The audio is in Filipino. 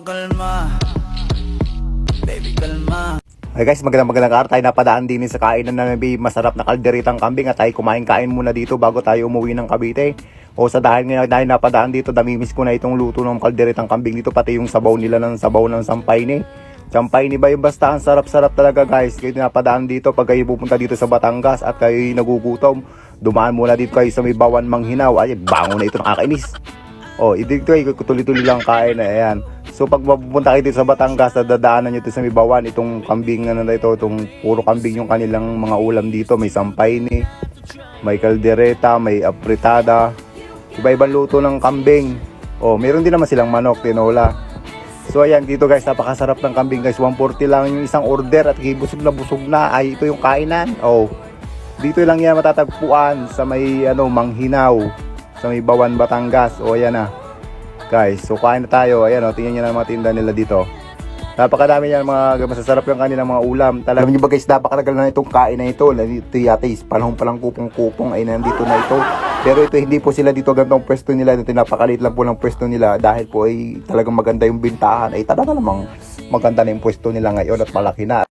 kalma. Baby, kalma. Ay guys, magandang araw. Tayo napadaan din sa kainan na may masarap na kalderitang kambing at tayo kumain-kain muna dito bago tayo umuwi ng Cavite. O sa dahil ngayon tayo napadaan dito, namimiss ko na itong luto ng kalderitang kambing dito, pati yung sabaw nila ng sabaw ng sampayne. Sampayne ba yung basta ang sarap-sarap talaga guys. Kayo napadaan dito pag kayo pupunta dito sa Batangas at kayo nagugutom. Dumaan muna dito kayo sa may Bawan Manghinaw. Ay, bango na ito, nakakainis. O, dito kayo tuloy-tuloy lang kain na ayan. So pag mapupunta kayo dito sa Batangas, dadaanan nyo dito sa may Bawan, itong kambing na ito, itong puro kambing yung kanilang mga ulam dito. May sampayne, may kaldereta, may apritada, iba-ibang luto ng kambing. O, meron din naman silang manok, tinola. So ayan, dito guys, napakasarap ng kambing guys. 140 lang yung isang order at busog na. Ay, ito yung kainan. O, dito lang yan matatagpuan sa may Manghinaw, sa may Bawan, Batangas. O ayan na guys, so kain na tayo. Ayan o, tingnan nyo na mga tinda nila dito. Napakadami yan, mga masasarap yung kanilang mga ulam. Talagang nyo ba guys, napakalagal na itong kain na ito. Ito yata is panahon palang kupong-kupong ay nandito na ito. Pero ito, hindi po sila dito gantong pwesto nila. Ito, napakalit lang po ng pwesto nila. Dahil po ay talagang maganda yung bintahan. Ay talaga namang maganda na yung pwesto nila ngayon at malaki na.